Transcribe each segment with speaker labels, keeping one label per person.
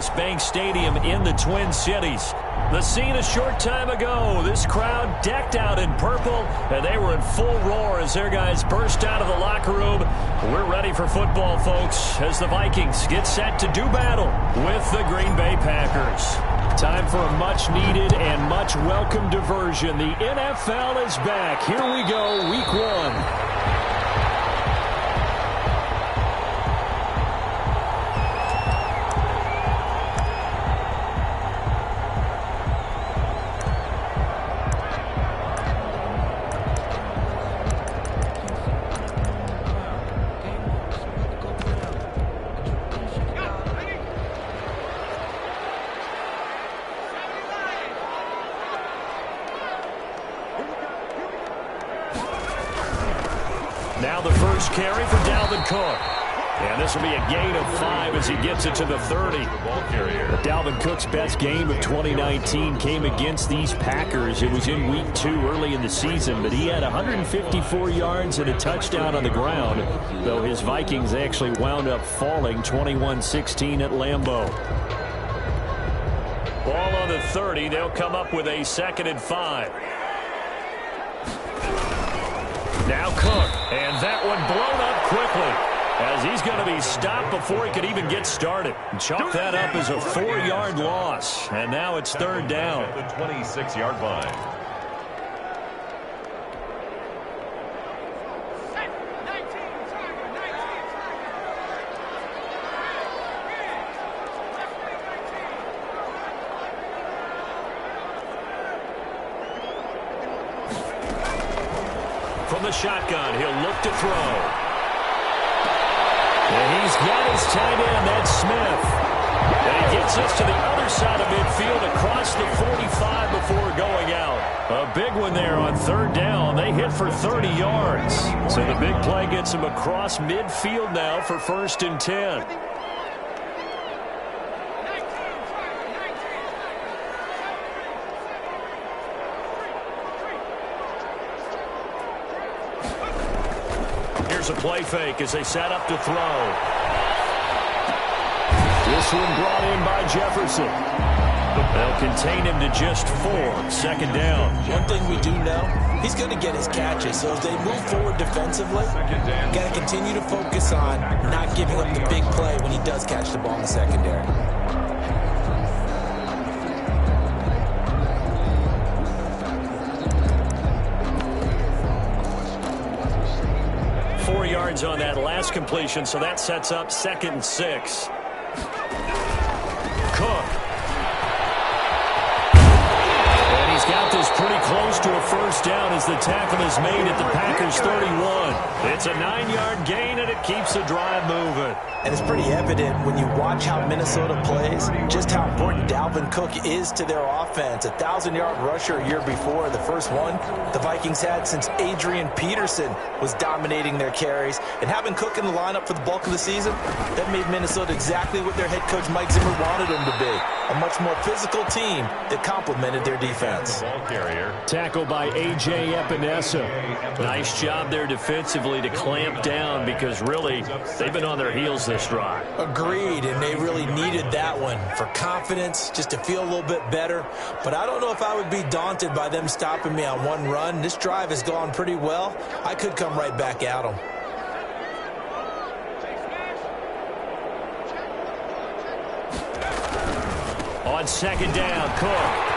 Speaker 1: U.S. Bank Stadium in the Twin Cities. The scene a short time ago. This crowd decked out in purple, and they were in full roar as their guys burst out of the locker room. We're ready for football, folks, as the Vikings get set to do battle with the Green Bay Packers. Time for a much-needed and much-welcome diversion. The NFL is back. Here we go, Week 1. Now the first carry for Dalvin Cook. And this will be a gain of 5 as he gets it to the 30. Dalvin Cook's best game of 2019 came against these Packers. It was in Week 2 early in the season, but he had 154 yards and a touchdown on the ground, though his Vikings actually wound up falling 21-16 at Lambeau. Ball on the 30. They'll come up with a 2nd and 5. Now Cook, and that one blown up quickly as he's going to be stopped before he could even get started. Chalk that up as a 4-yard loss, and now it's 3rd down.
Speaker 2: At the 26-yard line.
Speaker 1: From the shotgun, he'll look to throw. And he's got his tight end, that's Smith. And he gets us to the other side of midfield across the 45 before going out. A big one there on 3rd down. They hit for 30 yards. So the big play gets him across midfield now for 1st and 10. Here's a play fake as they set up to throw. This one brought in by Jefferson. They'll contain him to just 4. 2nd down.
Speaker 3: One thing we do know, he's going to get his catches. So as they move forward defensively, got to continue to focus on not giving up the big play when he does catch the ball in the secondary.
Speaker 1: 4 yards on that last completion, so that sets up 2nd and 6. Cook. And he's got this pretty close to a 1st down as the tackle is made at the Packers 31. It's a 9-yard gain, and it keeps the drive moving.
Speaker 3: And it's pretty evident when you watch how Minnesota plays, just how important Dalvin Cook is to their offense. 1,000-yard rusher a year before, the first one the Vikings had since Adrian Peterson was dominating their carries. And having Cook in the lineup for the bulk of the season, that made Minnesota exactly what their head coach Mike Zimmer wanted them to be. A much more physical team that complemented their defense.
Speaker 1: Tackle by A.J. Epinesa. Nice job there defensively to clamp down because really they've been on their heels this drive.
Speaker 3: Agreed, and they really needed that one for confidence, just to feel a little bit better. But I don't know if I would be daunted by them stopping me on one run. This drive has gone pretty well. I could come right back at them.
Speaker 1: On 2nd down, Cook.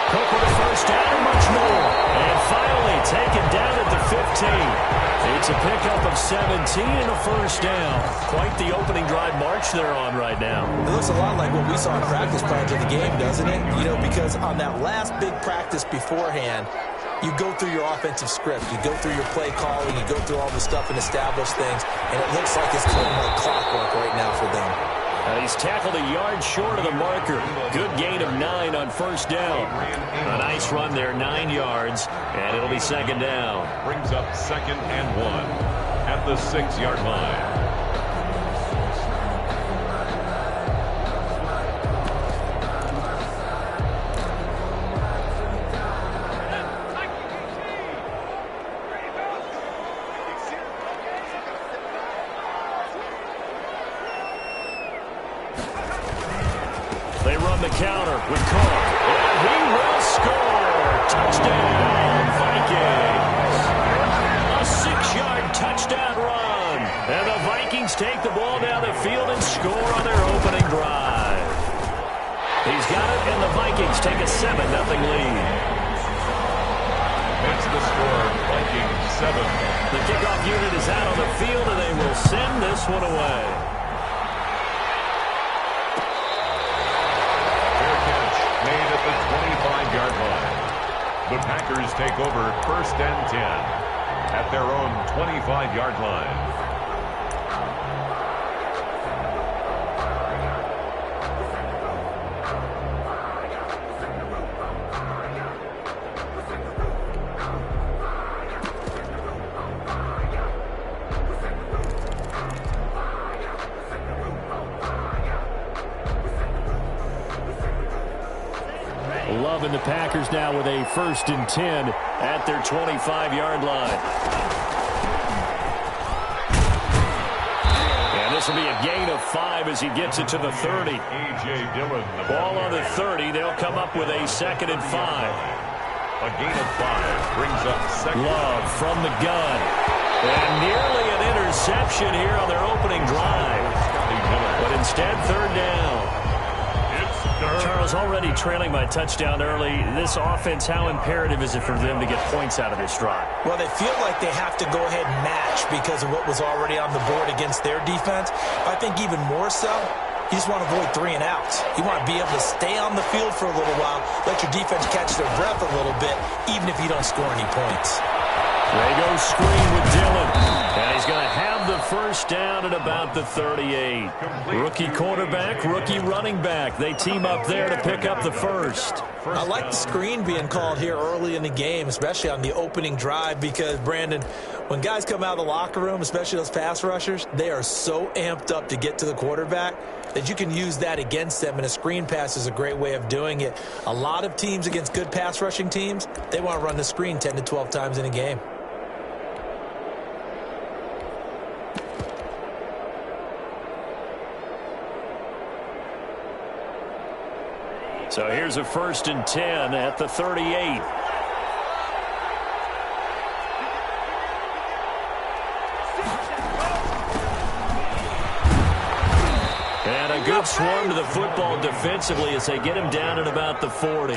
Speaker 1: Cook with a 1st down and much more. And finally taken down at the 15. It's a pickup of 17 and a 1st down. Quite the opening drive march they're on right now.
Speaker 3: It looks a lot like what we saw in practice prior to the game, doesn't it? You know, because on that last big practice beforehand, you go through your offensive script. You go through your play calling. You go through all the stuff and establish things. And it looks like it's kind of like clockwork right now for them.
Speaker 1: He's tackled a yard short of the marker. Good gain of 9 on 1st down. A nice run there, 9 yards, and it'll be 2nd down.
Speaker 2: Brings up 2nd and 1 at the 6-yard line.
Speaker 1: on the counter with Cook. And he will score. Touchdown, Vikings. A 6-yard touchdown run. And the Vikings take the ball down the field and score on their opening drive. He's got it, and the Vikings take a 7-0 lead.
Speaker 2: That's the score, Vikings 7.
Speaker 1: The kickoff unit is out on the field, and they will send this one away.
Speaker 2: Fair catch made at the 25-yard line. The Packers take over 1st and 10 at their own 25-yard line.
Speaker 1: Loving the Packers now with a 1st and 10 at their 25-yard line. And this will be a gain of 5 as he gets it to the 30.
Speaker 2: A.J. Dillon.
Speaker 1: Ball on the 30. They'll come up with a 2nd and 5.
Speaker 2: A gain of 5 brings up 2nd.
Speaker 1: Love from the gun. And nearly an interception here on their opening drive. But instead, 3rd down. Charles, already trailing by touchdown early. This offense, how imperative is it for them to get points out of this drive?
Speaker 3: Well, they feel like they have to go ahead and match because of what was already on the board against their defense. I think even more so, you just want to avoid 3 and outs. You want to be able to stay on the field for a little while, let your defense catch their breath a little bit, even if you don't score any points.
Speaker 1: They go screen with Dillon. And he's going to have the 1st down at about the 38. Rookie quarterback, rookie running back. They team up there to pick up the 1st.
Speaker 3: I like the screen being called here early in the game, especially on the opening drive, because, Brandon, when guys come out of the locker room, especially those pass rushers, they are so amped up to get to the quarterback that you can use that against them, and a screen pass is a great way of doing it. A lot of teams against good pass rushing teams, they want to run the screen 10 to 12 times in a game.
Speaker 1: So here's a 1st and 10 at the 38. And a good swarm to the football defensively as they get him down at about the 40.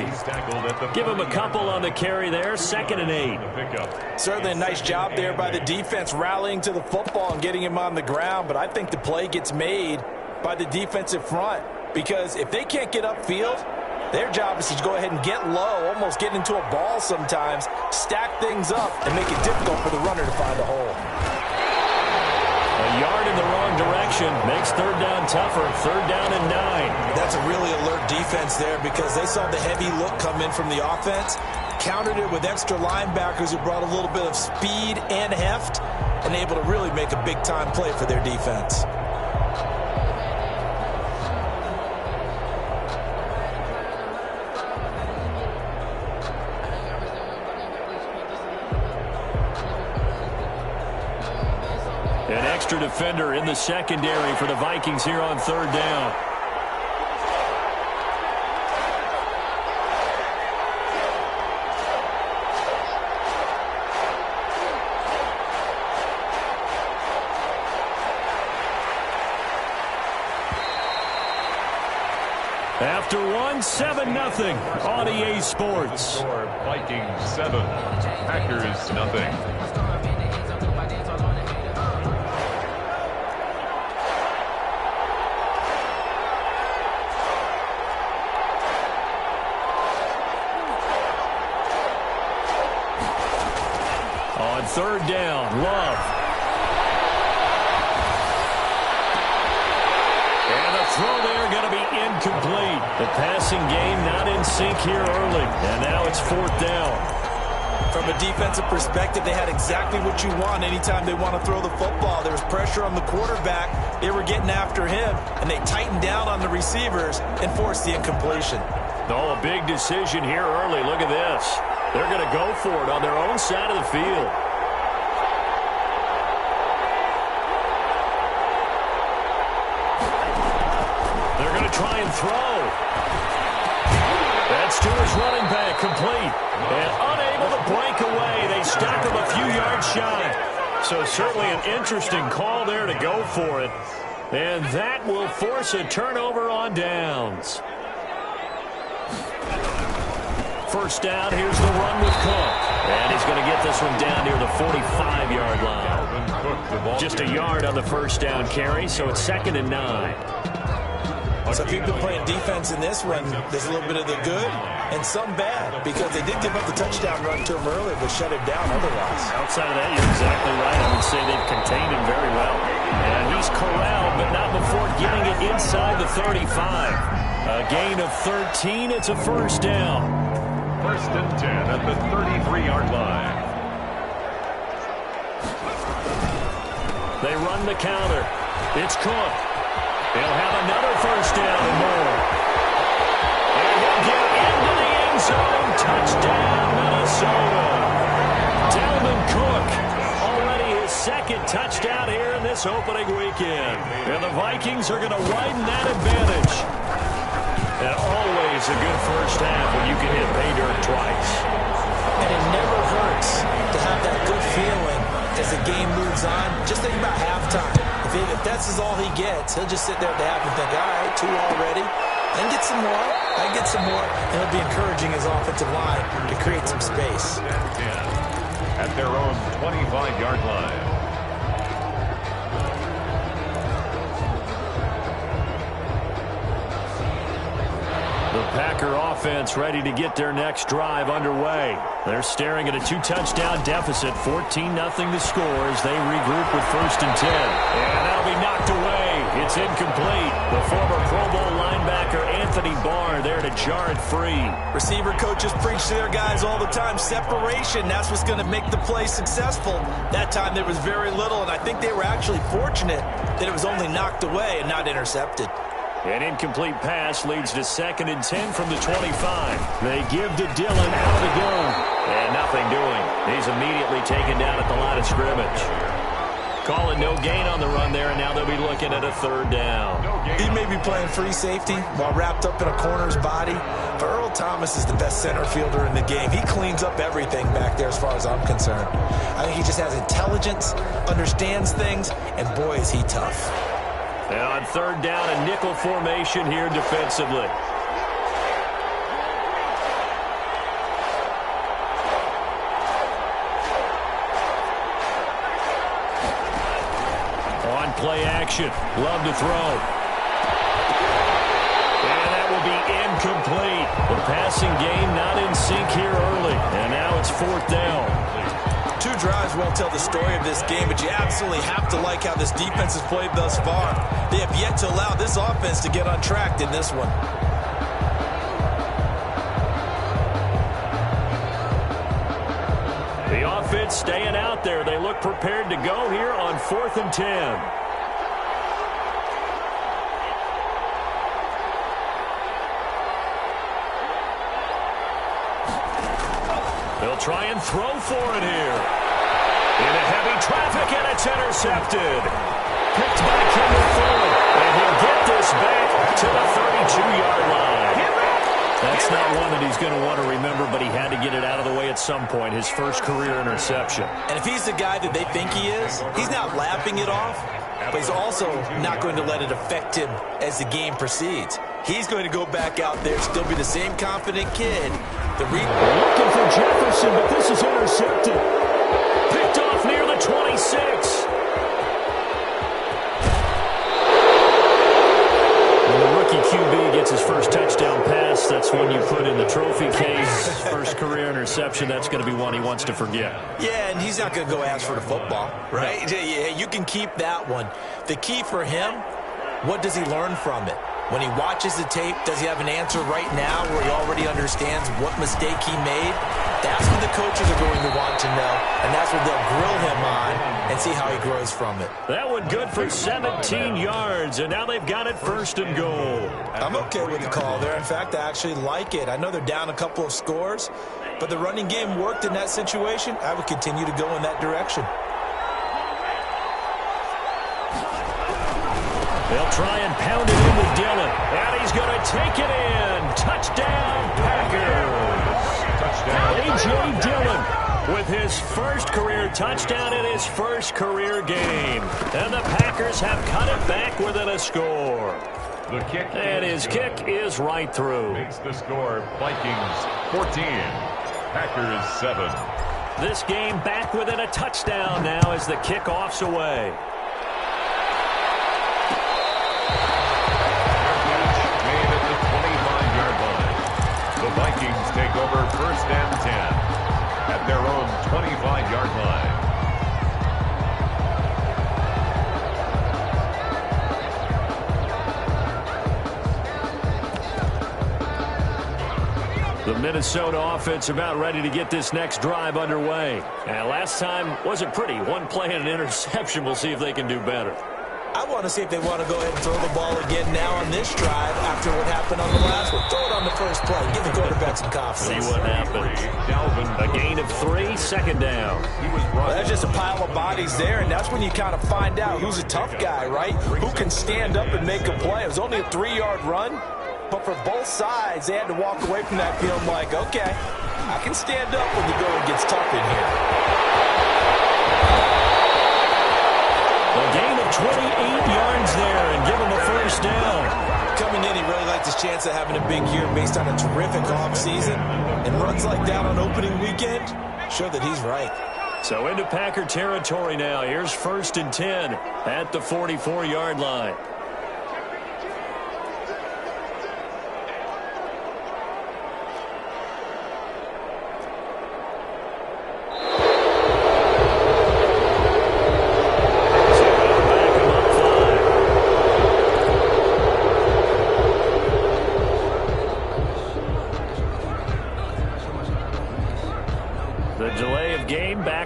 Speaker 1: Give him a couple on the carry there. 2nd and 8.
Speaker 3: Certainly a nice job there by the defense rallying to the football and getting him on the ground, but I think the play gets made by the defensive front, because if they can't get upfield, their job is to go ahead and get low, almost get into a ball sometimes, stack things up, and make it difficult for the runner to find a hole.
Speaker 1: A yard in the wrong direction makes 3rd down tougher. 3rd down and 9.
Speaker 3: That's a really alert defense there, because they saw the heavy look come in from the offense, countered it with extra linebackers who brought a little bit of speed and heft, and able to really make a big-time play for their defense.
Speaker 1: An extra defender in the secondary for the Vikings here on 3rd down. After 7-0 on EA Sports.
Speaker 2: Vikings 7, Packers nothing.
Speaker 1: On 3rd down, Love. And the throw there going to be incomplete. The passing game not in sync here early. And now it's 4th down.
Speaker 3: From a defensive perspective, they had exactly what you want anytime they want to throw the football. There was pressure on the quarterback. They were getting after him, and they tightened down on the receivers and forced the incompletion.
Speaker 1: Oh, a big decision here early. Look at this. They're going to go for it on their own side of the field. They're going to try and throw. gets to his running back, complete. And unable to break away. They stop him a few yards shy. So certainly an interesting call there to go for it. And that will force a turnover on downs. First down, here's the run with Cook. And he's going to get this one down near the 45-yard line. Just a yard on the first down carry, so it's 2nd and 9.
Speaker 3: So if you've been playing defense in this one, there's a little bit of the good and some bad, because they did give up the touchdown run to him earlier, but shut it down otherwise.
Speaker 1: Outside of that, you're exactly right. I would say they've contained him very well. And he's corralled, but not before getting it inside the 35. A gain of 13. It's a first down.
Speaker 2: 1st and 10 at the 33-yard line.
Speaker 1: They run the counter. It's Cook. He'll have another first down and more. And he'll get into the end zone. Touchdown, Minnesota. Dalvin Cook, already his 2nd touchdown here in this opening weekend. And the Vikings are going to widen that advantage. And always a good first half when you can hit pay dirt twice.
Speaker 3: And it never hurts to have that good feeling as the game moves on. Just think about halftime. If that's all he gets, he'll just sit there at the half and think, all right, 2 already. And get some more. I get some more. And he'll be encouraging his offensive line to create some space.
Speaker 2: At their own 25-yard line.
Speaker 1: The Packer offense ready to get their next drive underway. They're staring at a 2-touchdown deficit, 14-0 the score as they regroup with 1st and 10. And that'll be knocked away. It's incomplete. The former Pro Bowl linebacker Anthony Barr there to jar it free.
Speaker 3: Receiver coaches preach to their guys all the time. Separation, that's what's going to make the play successful. That time there was very little, and I think they were actually fortunate that it was only knocked away and not intercepted.
Speaker 1: An incomplete pass leads to 2nd and 10 from the 25. They give to Dillon out of the gun. And nothing doing. He's immediately taken down at the line of scrimmage. Calling no gain on the run there, and now they'll be looking at a 3rd down.
Speaker 3: He may be playing free safety while wrapped up in a corner's body, but Earl Thomas is the best center fielder in the game. He cleans up everything back there as far as I'm concerned. I think he just has intelligence, understands things, and boy, is he tough.
Speaker 1: And on 3rd down, a nickel formation here defensively. On play action, love to throw. And that will be incomplete. The passing game not in sync here early. And now it's 4th down.
Speaker 3: 2 drives won't tell the story of this game, but you absolutely have to like how this defense has played thus far. They have yet to allow this offense to get untracked in this one.
Speaker 1: The offense staying out there. They look prepared to go here on 4th and 10. They'll try and throw for it here. Into heavy traffic, and it's intercepted. Picked by Kendall Fuller. And he'll get this back to the 32-yard line. That's not one that he's going to want to remember, but he had to get it out of the way at some point. His first career interception.
Speaker 3: And if he's the guy that they think he is, he's not laughing it off, but he's also not going to let it affect him as the game proceeds. He's going to go back out there, still be the same confident kid.
Speaker 1: Looking for Jefferson, but this is intercepted. Picked off near the 26. When the rookie QB gets his first touchdown pass, that's when you put in the trophy case. First career interception, that's going to be one he wants to forget.
Speaker 3: Yeah, and he's not going to go ask for the football, right? Yeah, you can keep that one. The key for him, what does he learn from it? When he watches the tape, does he have an answer right now where he already understands what mistake he made? That's what the coaches are going to want to know, and that's what they'll grill him on and see how he grows from it.
Speaker 1: That one good for 17 yards, and now they've got it 1st and goal.
Speaker 3: I'm okay with the call there. In fact, I actually like it. I know they're down a couple of scores, but the running game worked in that situation. I would continue to go in that direction.
Speaker 1: They'll try and pound it in with Dillon. And he's going to take it in. Touchdown, Packers. A.J. Dillon with his first career touchdown in his first career game. And the Packers have cut it back within a score. And his kick is right through.
Speaker 2: Makes the score Vikings 14, Packers 7.
Speaker 1: This game back within a touchdown now as the kickoff's away.
Speaker 2: Made at the 25-yard line. The Vikings take over 1st and 10 at their own 25-yard line.
Speaker 1: The Minnesota offense about ready to get this next drive underway. And last time wasn't pretty. One play and an interception. We'll see if they can do better.
Speaker 3: I want to see if they want to go ahead and throw the ball again now on this drive after what happened on the last one. Throw it on the first play. Give the quarterback some confidence.
Speaker 1: See what happens. A gain of 3, second down.
Speaker 3: Well, there's just a pile of bodies there, and that's when you kind of find out who's a tough guy, right? Who can stand up and make a play. It was only a 3-yard run. But for both sides, they had to walk away from that field like, okay, I can stand up when the going gets tough in here.
Speaker 1: A gain of 28 yards there and give him a first down.
Speaker 3: Coming in, he really liked his chance of having a big year based on a terrific offseason. And runs like that on opening weekend show that he's right.
Speaker 1: So into Packer territory now. Here's 1st and 10 at the 44-yard line.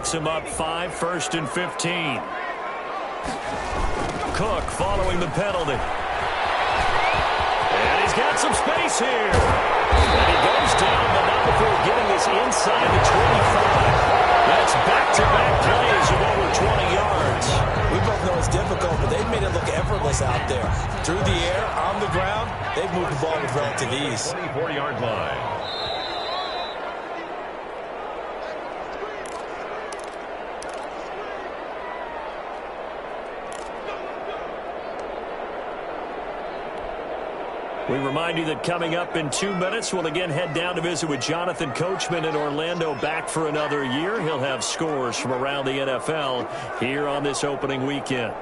Speaker 1: Him up 5, 1st and 15. Cook following the penalty. And he's got some space here. And he goes down, but not before getting this inside the 25. That's back-to-back plays of over 20 yards.
Speaker 3: We both know it's difficult, but they've made it look effortless out there. Through the air, on the ground, they've moved the ball with relative ease.
Speaker 2: 24-yard line.
Speaker 1: We remind you that coming up in 2 minutes, we'll again head down to visit with Jonathan Coachman in Orlando, back for another year. He'll have scores from around the NFL here on this opening weekend.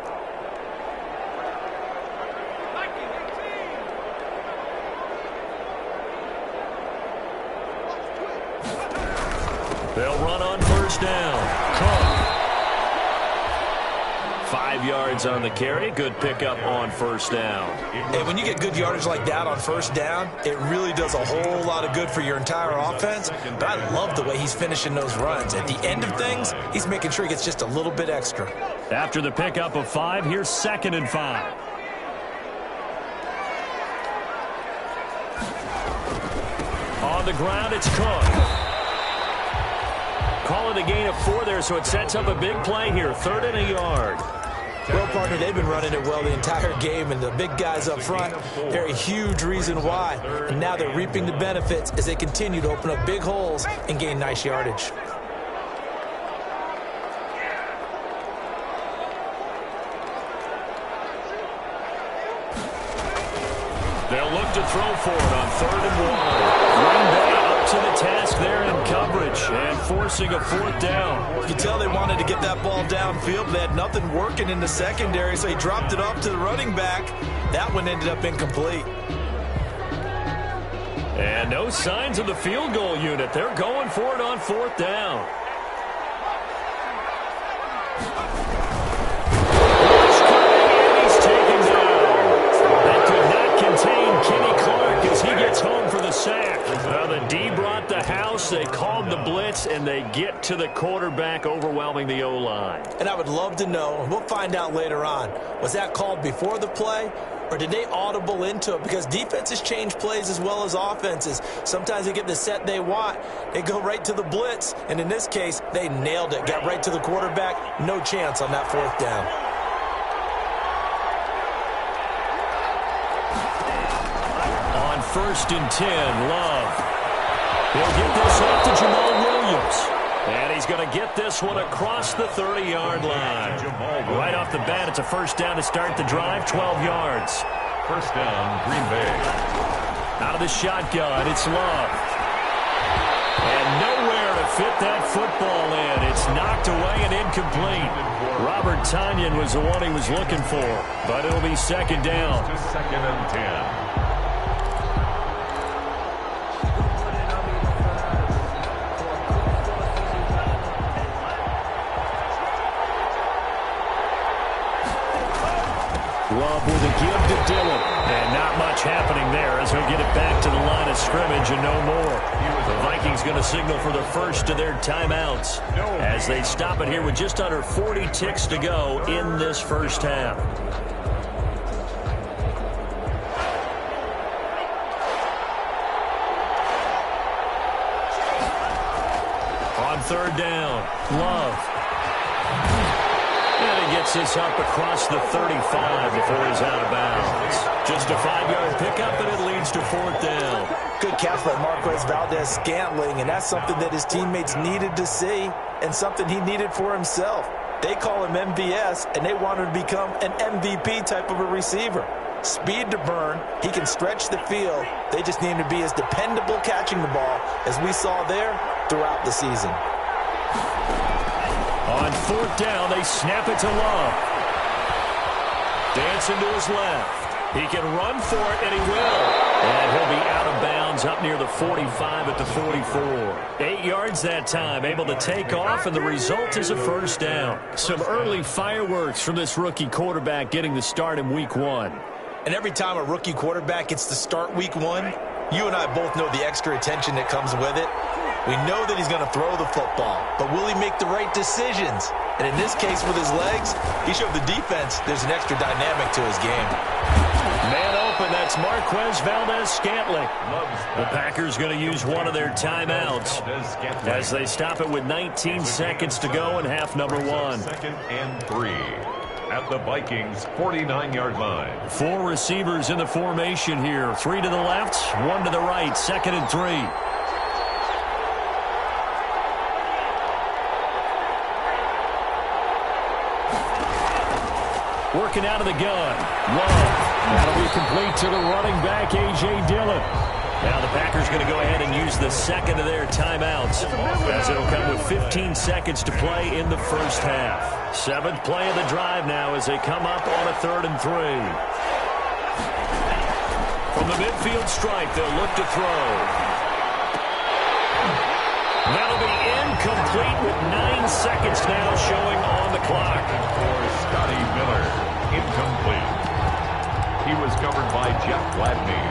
Speaker 1: They'll run on 1st down. Cook. 5 yards on the carry. Good pickup on 1st down.
Speaker 3: Hey, when you get good yardage like that on 1st down, it really does a whole lot of good for your entire offense. But I love the way he's finishing those runs. At the end of things, he's making sure he gets just a little bit extra.
Speaker 1: After the pickup of 5, here's 2nd and 5. On the ground, it's Cook. Call it a gain of 4 there, so it sets up a big play here. 3rd and a yard.
Speaker 3: Well, partner, they've been running it well the entire game, and the big guys up front, they're a huge reason why. And now they're reaping the benefits as they continue to open up big holes and gain nice yardage.
Speaker 1: They'll look to throw for it on 3rd and 1. Green Bay up to the task there in coverage and forcing a 4th down.
Speaker 3: You can tell they wanted to get that ball downfield. They had nothing working in the secondary, so he dropped it off to the running back. That one ended up incomplete.
Speaker 1: And no signs of the field goal unit. They're going for it on 4th down. Kenny Clark as he gets home for the sack. The D brought the house. They called the blitz, and they get to the quarterback, overwhelming the O-line.
Speaker 3: And I would love to know, and we'll find out later on, was that called before the play, or did they audible into it? Because defenses change plays as well as offenses. Sometimes they get the set they want. They go right to the blitz, and in this case, they nailed it. Got right to the quarterback. No chance on that 4th down. On 1st and 10, Love. He'll get this off to Jamal Williams.
Speaker 1: Williams. And he's going to get this one across the 30-yard line. Right off the bat, it's a first down to start the drive, 12 yards.
Speaker 2: First down, Green Bay.
Speaker 1: Out of the shotgun, it's Love. And nowhere to fit that football in. It's knocked away and incomplete. Robert Tonyan was the one he was looking for, but it'll be second down.
Speaker 2: Just second and 10.
Speaker 1: Love with a give to Dillon. And not much happening there as he'll get it back to the line of scrimmage and no more. The Vikings going to signal for the first of their timeouts as they stop it here with just under 40 ticks to go in this first half. On third down, Love. And he gets this up across the 35 before he's out of bounds. Just a 5-yard pickup, and it leads to fourth down.
Speaker 3: Good catch by Marquez Valdez-Scantling, and that's something that his teammates needed to see and something he needed for himself. They call him MVS, and they want him to become an MVP type of a receiver. Speed to burn. He can stretch the field. They just need him to be as dependable catching the ball as we saw there throughout the season.
Speaker 1: On fourth down, they snap it to Love. Dancing to his left. He can run for it, and he will. And he'll be out of bounds up near the 45 at the 44. 8 yards that time, able to take off, and the result is a first down. Some early fireworks from this rookie quarterback getting the start in week 1.
Speaker 3: And every time a rookie quarterback gets to start week 1, you and I both know the extra attention that comes with it. We know that he's going to throw the football, but will he make the right decisions? And in this case with his legs, he showed the defense there's an extra dynamic to his game.
Speaker 1: Man open, that's Marquez Valdez-Scantling. The Packers going to use one of their timeouts as they stop it with 19 seconds to go in half number 1.
Speaker 2: Second and 3 at the Vikings 49-yard line.
Speaker 1: 4 receivers in the formation here. 3 to the left, 1 to the right. Second and 3. Working out of the gun. Love. That'll be complete to the running back, A.J. Dillon. Now the Packers going to go ahead and use the second of their timeouts as it'll come with 15 seconds to play in the first half. 7th play of the drive now as they come up on a 3rd and 3. From the midfield stripe, they'll look to throw. That'll be incomplete with 9 seconds now showing on the clock.
Speaker 2: For Scotty Miller, incomplete. He was covered by Jeff Gladney.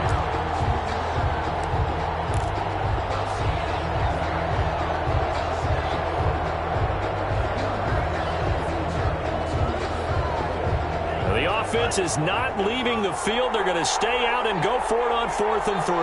Speaker 1: The offense is not leaving the field. They're going to stay out and go for it on 4th and 3.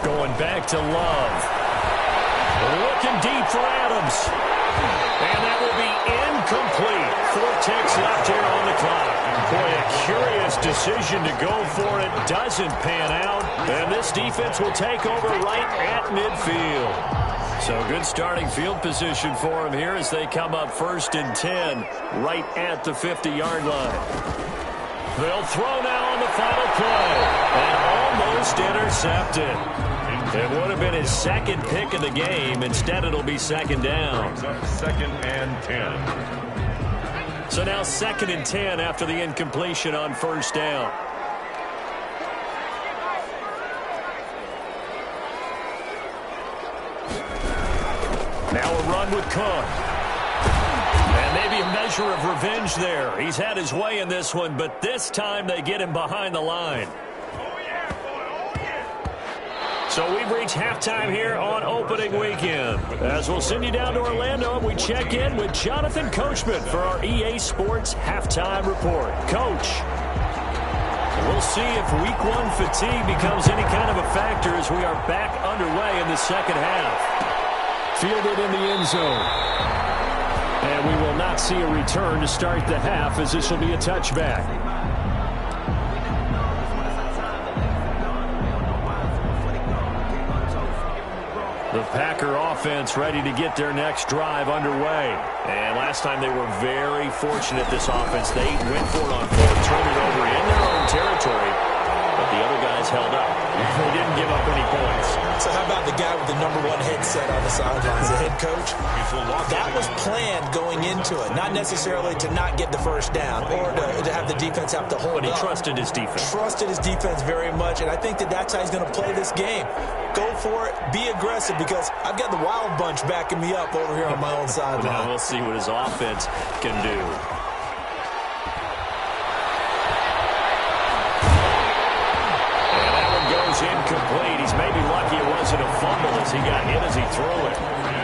Speaker 1: Going back to Love. Looking deep for Adams. And that will be incomplete. 4 ticks left here on the clock. Boy, a curious decision to go for it. Doesn't pan out. And this defense will take over right at midfield. So good starting field position for them here as they come up 1st and 10 right at the 50-yard line. They'll throw now on the final play. And almost intercepted. It would have been his second pick of the game. Instead, it'll be second down.
Speaker 2: Second and 10.
Speaker 1: So now 2nd and 10 after the incompletion on 1st down. Now a run with Cook. And maybe a measure of revenge there. He's had his way in this one, but this time they get him behind the line. So we've reached halftime here on opening weekend. As we'll send you down to Orlando, and we check in with Jonathan Coachman for our EA Sports Halftime Report. Coach. We'll we'll see if week one fatigue becomes any kind of a factor as we are back underway in the second half. Fielded in the end zone. And we will not see a return to start the half, as this will be a touchback. The Packer offense ready to get their next drive underway. And last time they were very fortunate, this offense. They went for it on fourth, turned it over in their own territory. But the other guys held up. They didn't give up any points.
Speaker 3: So how about the guy with the #1 headset on the sidelines, the head coach? That was planned going into it. Not necessarily to not get the first down or to have the defense have to hold up.
Speaker 1: But he trusted his defense.
Speaker 3: Trusted his defense very much, and I think that's how he's going to play this game. Go for it. Be aggressive, because I've got the Wild Bunch backing me up over here on my own sideline.
Speaker 1: Now we'll see what his offense can do. And that one goes incomplete. He's maybe lucky it wasn't a fumble as he got hit as he threw it.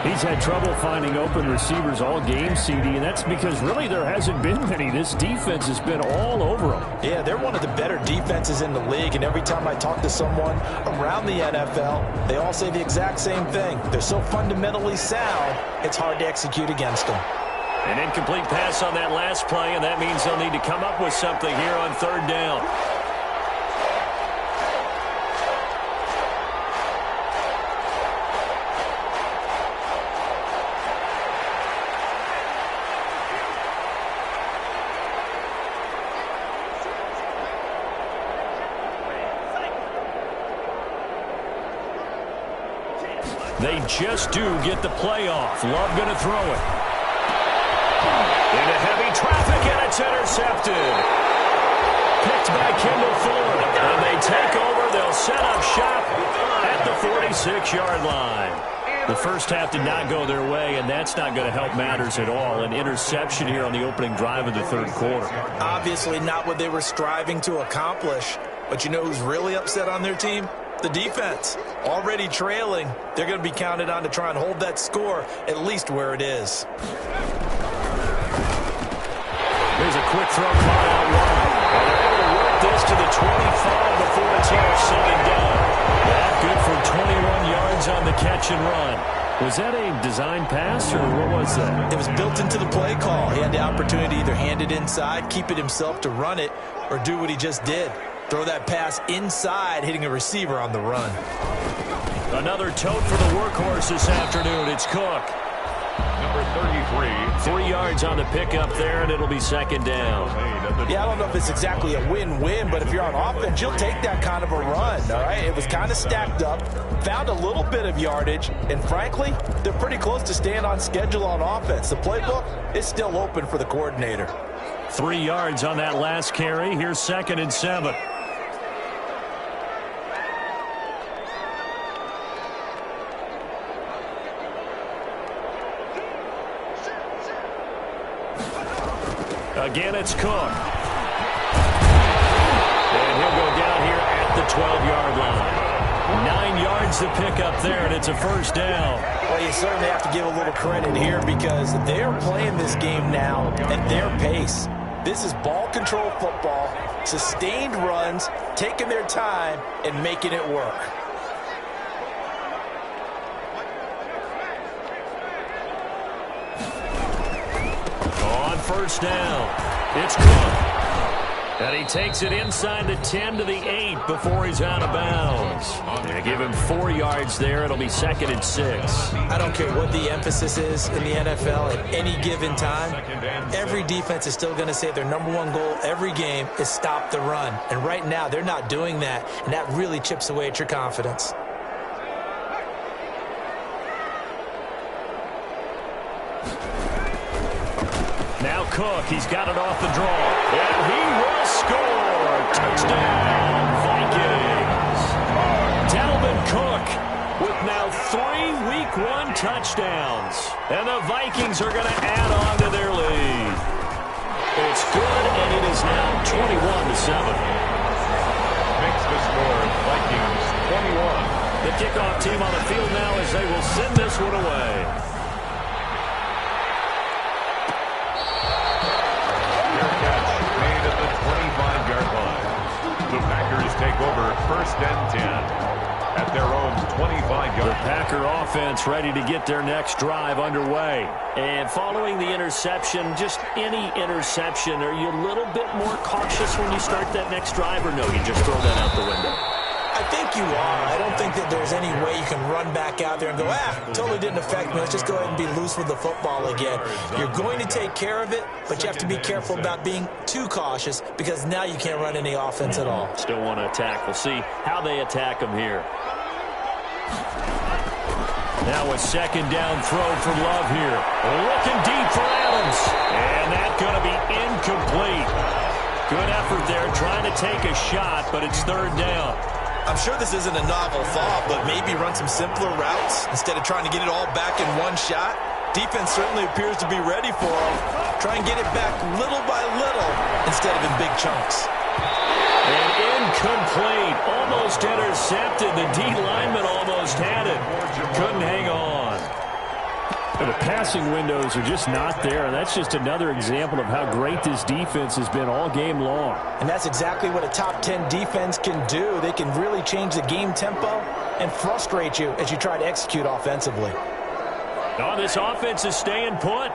Speaker 4: He's had trouble finding open receivers all game, CD, and that's because really there hasn't been many. This defense has been all over them.
Speaker 3: Yeah, they're one of the better defenses in the league, and every time I talk to someone around the NFL, they all say the exact same thing. They're so fundamentally sound, it's hard to execute against them.
Speaker 1: An incomplete pass on that last play, and that means they'll need to come up with something here on third down. They just do get the play off. Love going to throw it. Into heavy traffic, and it's intercepted. Picked by Kendall Ford. And they take over. They'll set up shop at the 46-yard line. The first half did not go their way, and that's not going to help matters at all. An interception here on the opening drive of the third quarter.
Speaker 3: Obviously not what they were striving to accomplish. But you know who's really upset on their team? The defense. Already trailing, they're going to be counted on to try and hold that score at least where it is.
Speaker 1: There's a quick throw caught out wide. And they're able to work this to the 25 before it's all said and done. That good for 21 yards on the catch and run.
Speaker 4: Was that a design pass, or what was that?
Speaker 3: It was built into the play call. He had the opportunity to either hand it inside, keep it himself to run it, or do what he just did. Throw that pass inside, hitting a receiver on the run.
Speaker 1: Another tote for the workhorse this afternoon. It's Cook.
Speaker 2: Number 33.
Speaker 1: 3 yards on the pickup there, and it'll be second down.
Speaker 3: Yeah, I don't know if it's exactly a win-win, but if you're on offense, you'll take that kind of a run, all right? It was kind of stacked up, found a little bit of yardage, and frankly, they're pretty close to staying on schedule on offense. The playbook is still open for the coordinator.
Speaker 1: 3 yards on that last carry. Here's 2nd and 7. Again, it's Cook. And he'll go down here at the 12-yard line. 9 yards to pick up there, and it's a first down.
Speaker 3: Well, you certainly have to give a little credit here because they're playing this game now at their pace. This is ball control football, sustained runs, taking their time, and making it work.
Speaker 1: On first down, it's Cook. And he takes it inside the 10 to the 8 before he's out of bounds. They give him 4 yards there. It'll be 2nd and 6.
Speaker 3: I don't care what the emphasis is in the NFL at any given time. Every defense is still going to say their #1 goal every game is stop the run. And right now, they're not doing that, and that really chips away at your confidence.
Speaker 1: Now Cook, he's got it off the draw. And he will score. Touchdown, Vikings. Dalvin Cook with now 3 Week 1 touchdowns. And the Vikings are going to add on to their lead. It's good, and it is now 21-7.
Speaker 2: Makes the score Vikings 21.
Speaker 1: The kickoff team on the field now as they will send this one away.
Speaker 2: Fair catch made at the 25-yard line. The Packers take over 1st and 10 at their own 25-yard.
Speaker 1: The Packer offense ready to get their next drive underway. And following the interception, just any interception, are you a little bit more cautious when you start that next drive, or no, you just throw that out the window?
Speaker 3: I think you are. I don't think that there's any way you can run back out there and go, totally didn't affect me. Let's just go ahead and be loose with the football again. You're going to take care of it, but you have to be careful about being too cautious because now you can't run any offense at all.
Speaker 1: Still want to attack. We'll see how they attack them here. Now a 2nd down throw for Love here. Looking deep for Adams. And that's going to be incomplete. Good effort there trying to take a shot, but it's 3rd down.
Speaker 3: I'm sure this isn't a novel thought, but maybe run some simpler routes instead of trying to get it all back in one shot. Defense certainly appears to be ready for them. Try and get it back little by little instead of in big chunks.
Speaker 1: And incomplete. Almost intercepted. The D lineman almost had it. Couldn't hang on.
Speaker 4: The passing windows are just not there, and that's just another example of how great this defense has been all game long.
Speaker 3: And that's exactly what a top 10 defense can do. They can really change the game tempo and frustrate you as you try to execute offensively.
Speaker 1: Oh, this offense is staying put.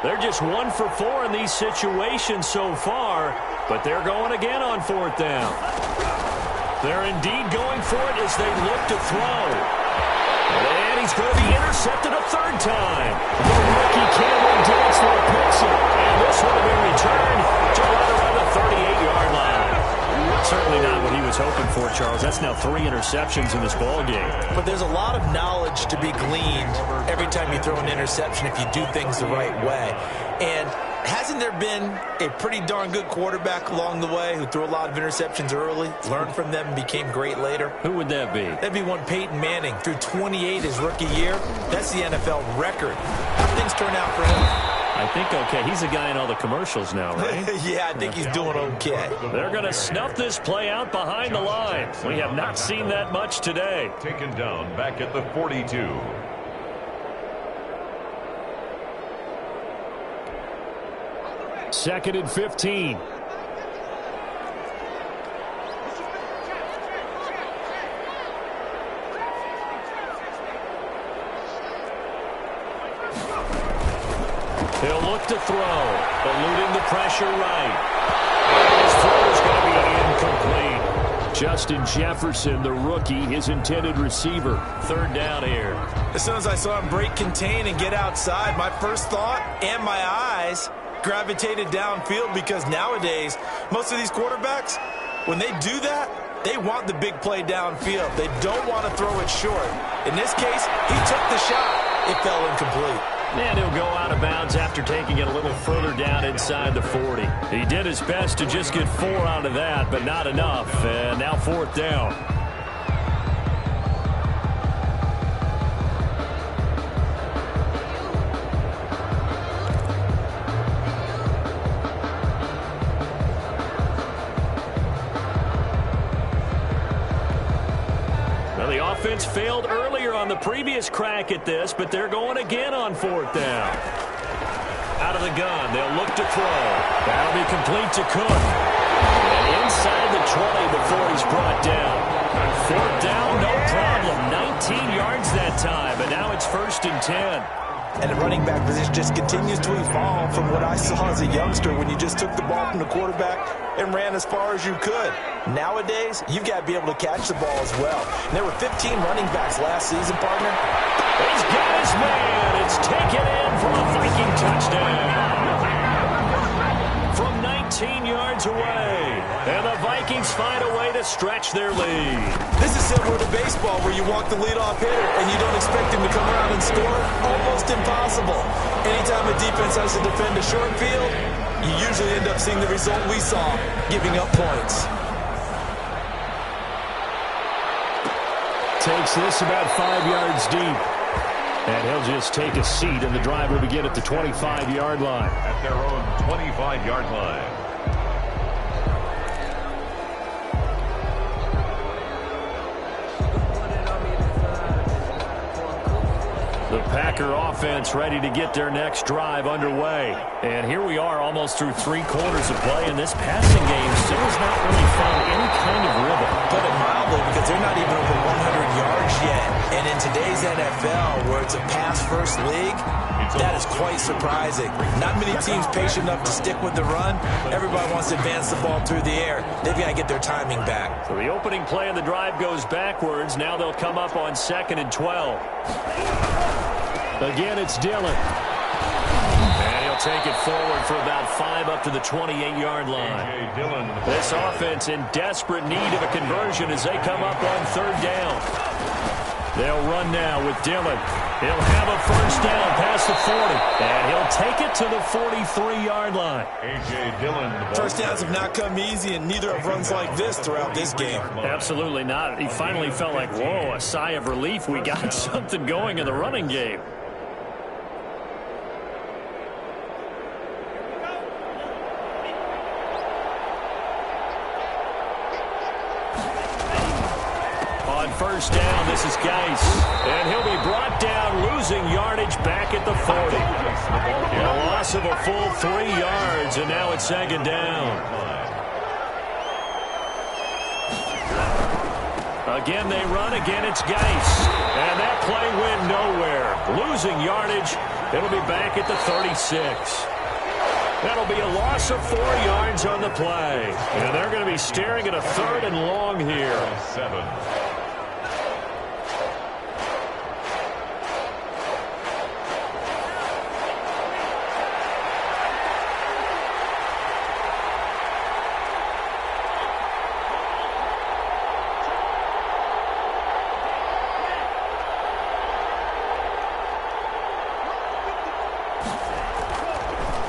Speaker 1: They're just 1 for 4 in these situations so far, but they're going again on 4th down. They're indeed going for it as they look to throw. And he's going to be intercepted a 3rd time. The rookie Cameron Dantzler picks it. And this would have been returned to right around the 38-yard line. Certainly not what he was hoping for, Charles. That's now 3 interceptions in this ballgame.
Speaker 3: But there's a lot of knowledge to be gleaned every time you throw an interception if you do things the right way. And hasn't there been a pretty darn good quarterback along the way who threw a lot of interceptions early, learned from them, and became great later?
Speaker 1: Who would that be?
Speaker 3: That'd be one Peyton Manning. Threw 28 his rookie year. That's the NFL record. How things turn out for him?
Speaker 1: I think okay. He's a guy in all the commercials now, right?
Speaker 3: Yeah, I think he's doing okay.
Speaker 1: They're going to snuff this play out behind the line. We have not seen that much today.
Speaker 2: Taken down back at the 42.
Speaker 4: Second and 15.
Speaker 1: He'll look to throw, eluding the pressure right. And his throw is going to be incomplete.
Speaker 4: Justin Jefferson, the rookie, his intended receiver.
Speaker 1: 3rd down here.
Speaker 3: As soon as I saw him break contain and get outside, my first thought and my eyes gravitated downfield because nowadays, most of these quarterbacks, when they do that, they want the big play downfield. They don't want to throw it short. In this case, he took the shot. It fell incomplete.
Speaker 1: And he'll go out of bounds after taking it a little further down inside the 40. He did his best to just get 4 out of that, but not enough. And now 4th down. Offense failed earlier on the previous crack at this, but they're going again on 4th down. Out of the gun, they'll look to throw. That'll be complete to Cook. And inside the 20 before he's brought down. 4th down, no problem. 19 yards that time, but now it's 1st and 10.
Speaker 3: And the running back position just continues to evolve from what I saw as a youngster when you just took the ball from the quarterback and ran as far as you could. Nowadays, you've got to be able to catch the ball as well. And there were 15 running backs last season, partner.
Speaker 1: He's got his man. It's taken in for a Viking touchdown. From 19 yards away. And the Vikings find a way to stretch their lead.
Speaker 3: This is similar to baseball where you walk the leadoff hitter and you don't expect him to come around and score. Almost impossible. Anytime a defense has to defend a short field, you usually end up seeing the result we saw, giving up points.
Speaker 4: Takes this about 5 yards deep. And he'll just take a seat, and the drive will begin at the 25-yard line.
Speaker 2: At their own 25-yard line.
Speaker 1: The Packer offense ready to get their next drive underway. And here we are almost through 3 quarters of play, and this passing game still has not really found any
Speaker 3: NFL, where it's a pass-first league, that is quite surprising. Not many teams patient enough to stick with the run. Everybody wants to advance the ball through the air. They've got to get their timing back.
Speaker 1: So the opening play of the drive goes backwards. Now they'll come up on 2nd and 12. Again, it's Dillon. And he'll take it forward for about 5 up to the 28-yard line. This offense in desperate need of a conversion as they come up on 3rd down. They'll run now with Dillon. He'll have a first down past the 40. And he'll take it to the 43-yard line.
Speaker 2: A.J. Dillon.
Speaker 3: First downs have not come easy, and neither have runs like this throughout this game.
Speaker 1: Absolutely not. He finally felt like, whoa, a sigh of relief. We got something going in the running game. First down, this is Geis. And he'll be brought down, losing yardage back at the 40. A loss of a full 3 yards, and now it's 2nd down. Again, they run. Again, it's Geis. And that play went nowhere. Losing yardage. It'll be back at the 36. That'll be a loss of 4 yards on the play. And they're going to be staring at a 3rd and long here.
Speaker 2: 7.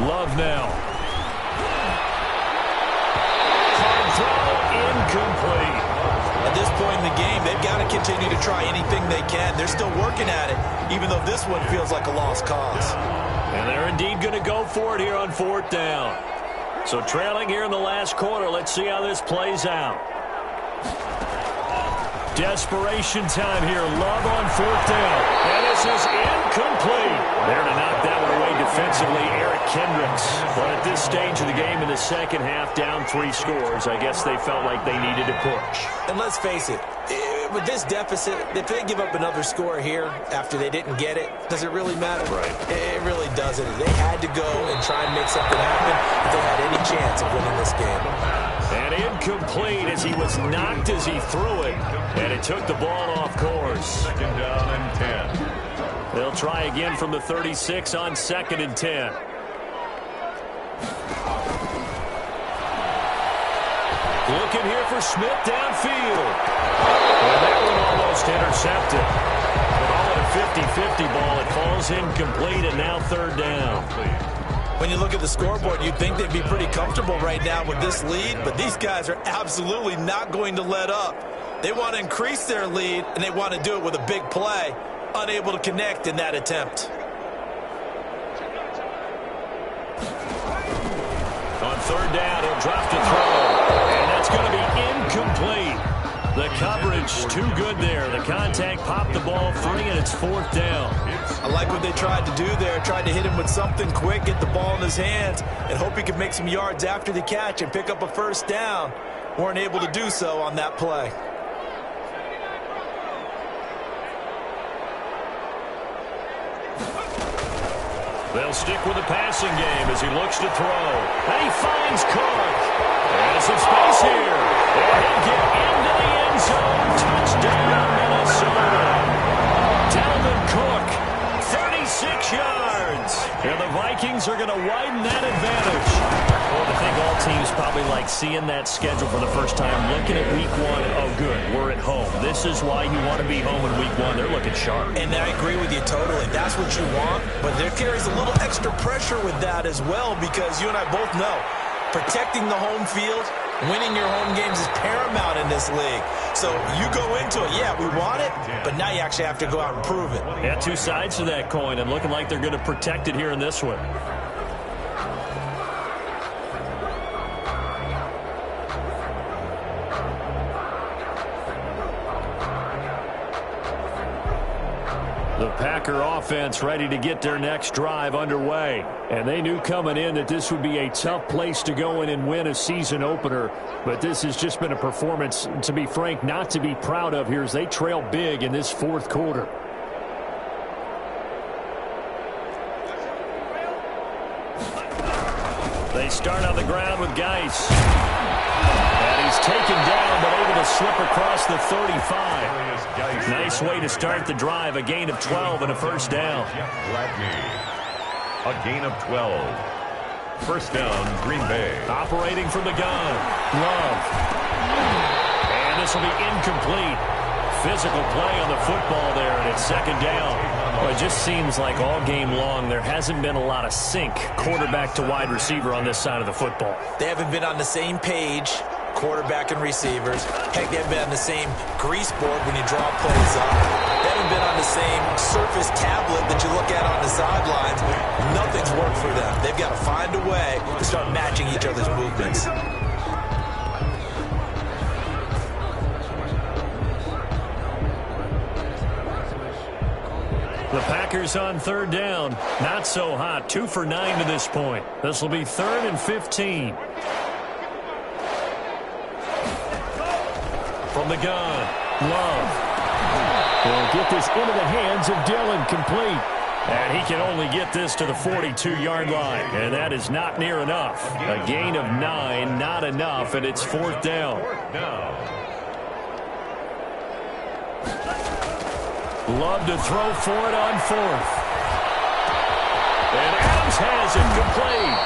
Speaker 1: Love now. Hard throw, incomplete.
Speaker 3: At this point in the game, they've got to continue to try anything they can. They're still working at it, even though this one feels like a lost cause.
Speaker 1: And they're indeed going to go for it here on 4th down. So trailing here in the last quarter, let's see how this plays out. Desperation time here. Love on 4th down. And this is incomplete. There to knock that one away defensively, Eric Kendricks. But at this stage of the game in the second half, down 3 scores, I guess they felt like they needed to push.
Speaker 3: And let's face it, with this deficit, if they give up another score here after they didn't get it, does it really matter?
Speaker 1: Right.
Speaker 3: It really doesn't. They had to go and try and make something happen if they had any chance of winning this game.
Speaker 1: And incomplete as he was knocked as he threw it. And it took the ball off course.
Speaker 2: 2nd down and 10.
Speaker 1: They'll try again from the 36 on 2nd and 10. Looking here for Smith downfield. And that one almost intercepted. But all in a 50-50 ball, it falls incomplete, and now 3rd down.
Speaker 3: When you look at the scoreboard, you'd think they'd be pretty comfortable right now with this lead, but these guys are absolutely not going to let up. They want to increase their lead, and they want to do it with a big play. Unable to connect in that attempt.
Speaker 1: On 3rd down, he'll drop to throw. And that's going to be incomplete. The coverage too good there. The contact popped the ball free, and it's 4th down.
Speaker 3: I like what they tried to do there. Tried to hit him with something quick, get the ball in his hands, and hope he could make some yards after the catch and pick up a first down. Weren't able to do so on that play.
Speaker 1: They'll stick with the passing game as he looks to throw. And he finds Cook. There's some space here. And he'll get into the end zone. Touchdown, Minnesota. Dalvin Cook, 36 yards. And the Vikings are going to widen that advantage. Well, I think all teams probably like seeing that schedule for the first time, looking at week 1. Oh, good, we're at home. This is why you want to be home in week 1. They're looking sharp.
Speaker 3: And I agree with you totally. That's what you want, but there carries a little extra pressure with that as well, because you and I both know protecting the home field, winning your home games is paramount in this league. So you go into it, yeah, we want it, but now you actually have to go out and prove it.
Speaker 1: Yeah, 2 sides to that coin, and looking like they're going to protect it here in this one. The Packer offense ready to get their next drive underway. And they knew coming in that this would be a tough place to go in and win a season opener. But this has just been a performance, to be frank, not to be proud of here as they trail big in this 4th quarter. start on the ground with Geis. And he's taken down, but able to slip across the 35. Nice way to start the drive. A gain of 12 and a first down.
Speaker 2: A gain of 12. First down, Green Bay.
Speaker 1: Operating from the gun. Love. And this will be incomplete. Physical play on the football there, and it's second down. Well, it just seems like all game long there hasn't been a lot of sync quarterback to wide receiver on this side of the football.
Speaker 3: They haven't been on the same page, quarterback and receivers. Heck, they haven't been on the same grease board when you draw plays up. They haven't been on the same surface tablet that you look at on the sidelines. Nothing's worked for them. They've got to find a way to start matching each other's movements.
Speaker 1: The Packers on third down. Not so hot. 2 for 9 to this point. This will be 3rd and 15. From the gun, Love.
Speaker 4: They'll get this into the hands of Dillon, complete.
Speaker 1: And he can only get this to the 42-yard line. And that is not near enough. A gain of 9, not enough, and it's 4th down. Love to throw for it on 4th. And Adams has it complete.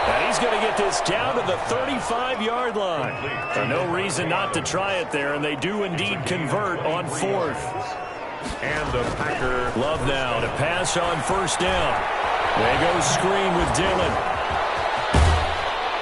Speaker 1: And he's going to get this down to the 35-yard line. No reason not to try it there, and they do indeed convert on 4th.
Speaker 2: And the Packer.
Speaker 1: Love now to pass on first down. They go screen with Dillon.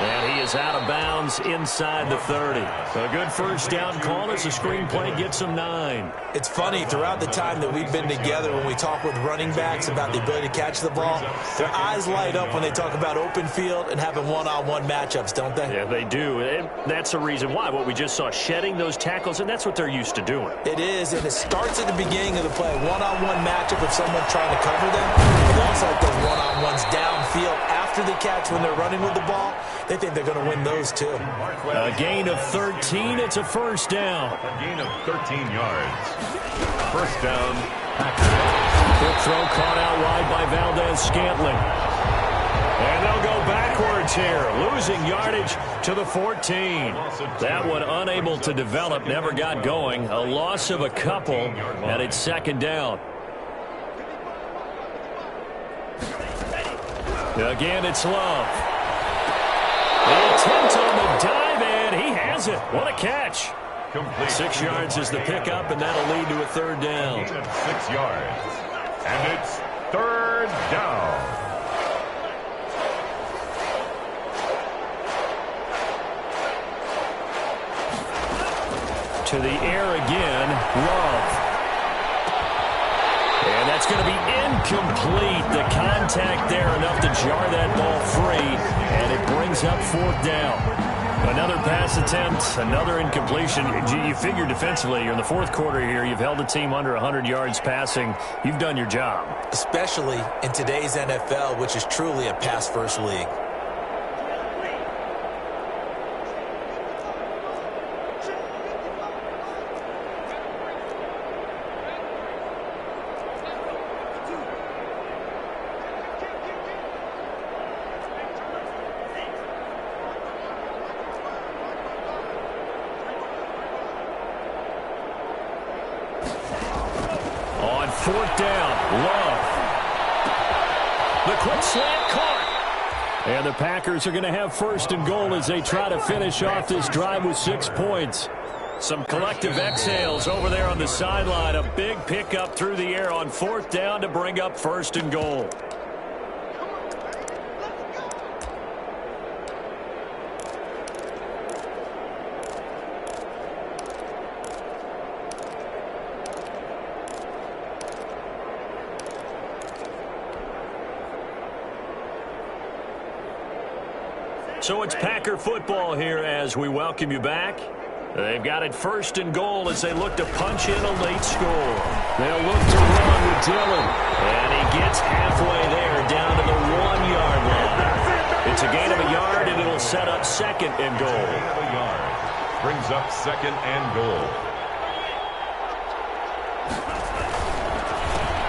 Speaker 1: And he is out of bounds inside the 30. A good first down call as the screen play gets him 9.
Speaker 3: It's funny, throughout the time that we've been together, when we talk with running backs about the ability to catch the ball, their eyes light up when they talk about open field and having one-on-one matchups, don't they?
Speaker 1: Yeah, they do. And that's the reason why. What we just saw, shedding those tackles, and that's what they're used to doing.
Speaker 3: It is, and it starts at the beginning of the play. One-on-one matchup of someone trying to cover them. But also like those one-on-ones downfield after the catch when they're running with the ball. They think they're going to win those, too.
Speaker 1: A gain of 13. It's a first down.
Speaker 2: A gain of 13 yards. First down, Packers.
Speaker 1: Quick throw caught out wide by Valdez-Scantling. And they'll go backwards here, losing yardage to the 14. That one unable to develop, never got going. A loss of a couple, and it's second down. Again, it's Love. The attempt on the dive, and he has it. What a catch.
Speaker 2: Complete.
Speaker 1: 6 yards is the pickup, and that'll lead to a third down.
Speaker 2: 6 yards. And it's third down.
Speaker 1: To the air again, Love. And that's going to be incomplete. The contact there enough to jar that ball free, and it brings up 4th down. Another pass attempt, another incompletion. You figure defensively, you're in the 4th quarter here. You've held the team under 100 yards passing. You've done your job.
Speaker 3: Especially in today's NFL, which is truly a pass-first league.
Speaker 1: On 4th down, Love. The quick slant caught. And the Packers are going to have first and goal as they try to finish off this drive with 6 points. Some collective exhales over there on the sideline. A big pickup through the air on 4th down to bring up first and goal. So it's Packer football here as we welcome you back. They've got it first and goal as they look to punch in a late score. They'll look to run with Dillon. And he gets halfway there down to the 1-yard line. It's a gain of a yard, and it'll set up second and goal.
Speaker 2: Gain of a yard. Brings up second and goal.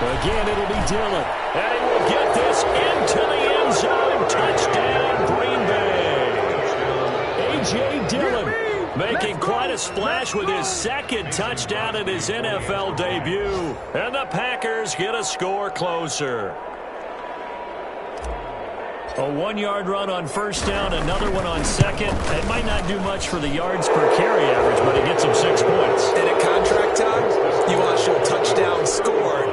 Speaker 1: Again, it'll be Dillon. And he will get this into the end zone. Touchdown, Green Bay. A.J. Dillon making quite a splash with his second touchdown in his NFL debut. And the Packers get a score closer. A 1-yard run on first down, another one on second. It might not do much for the yards per carry average, but it gets them 6 points.
Speaker 3: And at contract time, you want to show touchdown scored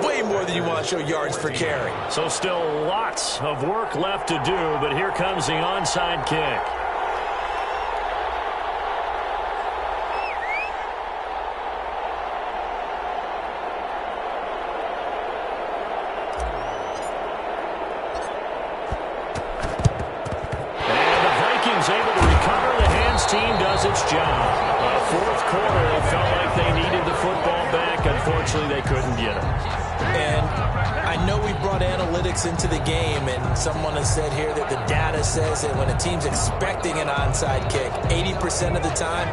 Speaker 3: way more than you want to show yards per carry.
Speaker 1: So still lots of work left to do, but here comes the onside kick. Able to recover. The hands team does its job. Fourth quarter, it felt like they needed the football back. Unfortunately, they couldn't get it.
Speaker 3: And I know we brought analytics into the game, and someone has said here that the data says that when a team's expecting an onside kick, 80% of the time,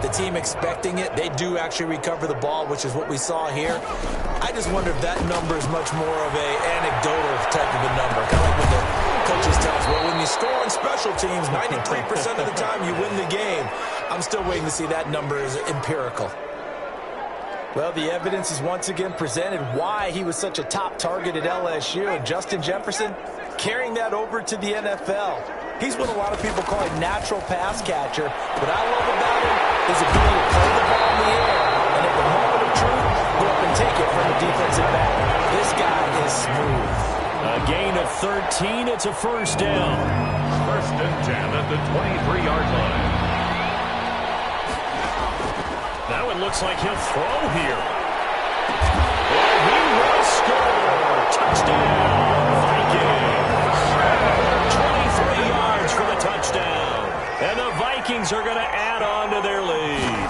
Speaker 3: the team expecting it, they do actually recover the ball, which is what we saw here. I just wonder if that number is much more of a anecdotal type of a number. Kind of like when the coaches tell us, well, when you score on special teams, 93% of the time you win the game. I'm still waiting to see that number is empirical. Well, the evidence is once again presented why he was such a top target at LSU. And Justin Jefferson carrying that over to the NFL. He's what a lot of people call a natural pass catcher. What I love about him is his ability to play the ball in the air. And at the moment of truth, go up and take it from the defensive back. This guy is smooth.
Speaker 1: A gain of 13. It's a first down.
Speaker 2: First and 10 at the 23-yard line.
Speaker 1: Now it looks like he'll throw here. And he will score. Touchdown, Vikings. 23 yards for the touchdown. And the Vikings are going to add on to their lead.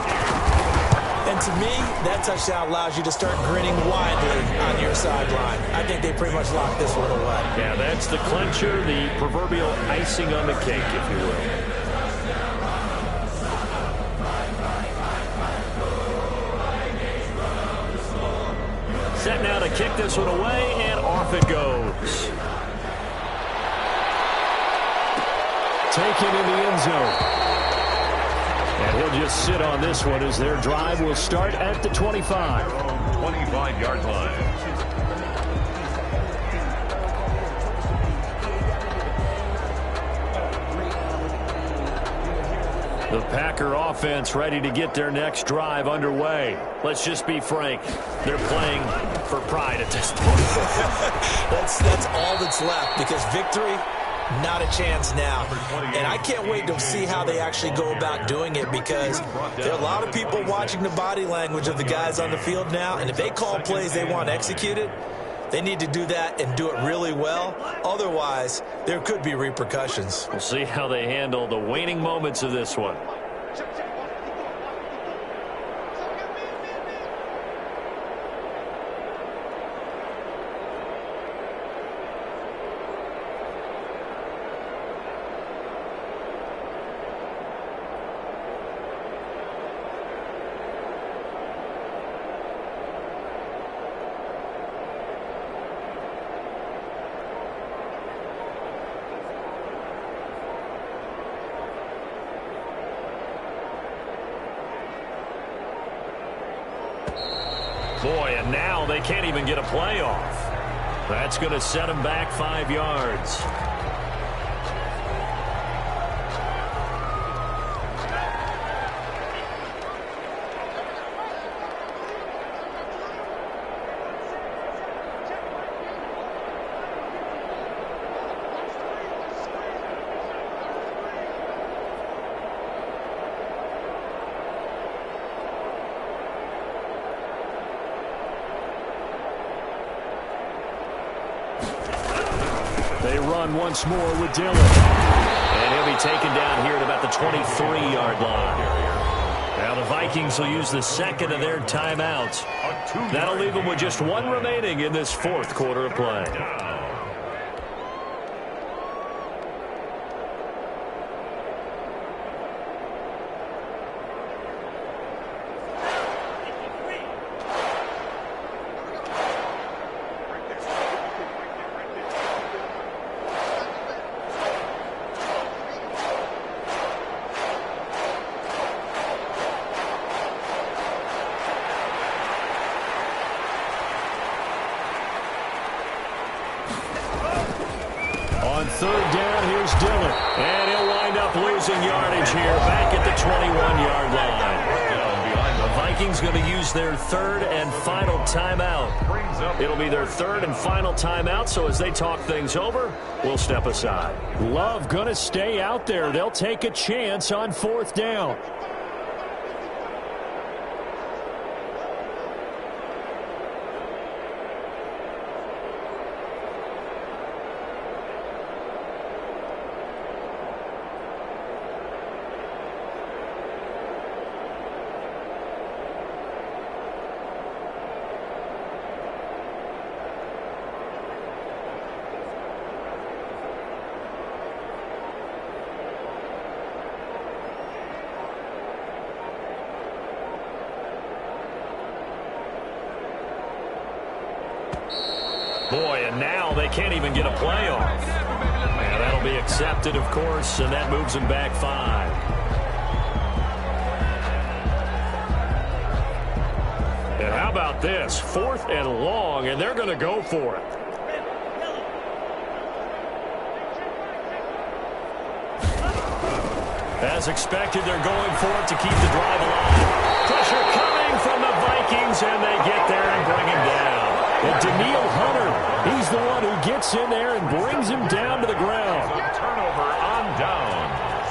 Speaker 3: And to me, that touchdown allows you to start grinning widely on your sideline. I think they pretty much locked this one away.
Speaker 1: Yeah, that's the clincher, the proverbial icing on the cake, if you will. Set now to kick this one away, and off it goes. Taken in the end zone. And he'll just sit on this one as their drive will start at the 25.
Speaker 2: 25-yard line.
Speaker 1: The Packer offense ready to get their next drive underway. Let's just be frank. They're playing for pride at this point.
Speaker 3: That's all that's left, because victory, not a chance now. And I can't wait to see how they actually go about doing it, because there are a lot of people watching the body language of the guys on the field now, and if they call plays they want executed, they need to do that and do it really well. Otherwise, there could be repercussions.
Speaker 1: We'll see how they handle the waning moments of this one. Boy, and now they can't even get a play off. That's going to set them back 5 yards. They run once more with Dillon. And he'll be taken down here at about the 23-yard line. Now the Vikings will use the second of their timeouts. That'll leave them with just one remaining in this fourth quarter of play.
Speaker 4: Dillon.
Speaker 1: And he'll wind up losing yardage here back at the 21-yard line. The Vikings going to use their third and final timeout. It'll be their third and final timeout, so as they talk things over, we'll step aside.
Speaker 4: Love going to stay out there. They'll take a chance on 4th down.
Speaker 1: Boy, and now they can't even get a play off. And that'll be accepted, of course, and that moves them back 5. And how about this? 4th and long, and they're going to go for it. As expected, they're going for it to keep the drive alive. Pressure coming from the Vikings, and they get there and bring him down.
Speaker 4: And Daniil Hunter, he's the one who gets in there and brings him down to the ground.
Speaker 2: Turnover on downs.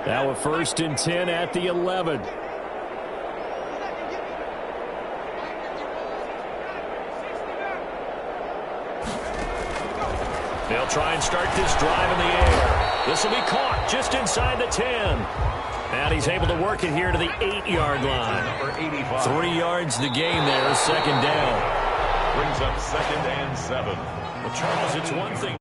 Speaker 4: Now a 1st and 10 at the 11.
Speaker 1: They'll try and start this drive in the air. This will be caught just inside the 10. And he's able to work it here to the 8-yard line. 3 yards the game there, 2nd down.
Speaker 2: Brings up 2nd and 7.
Speaker 1: Well, Charles, it's one thing.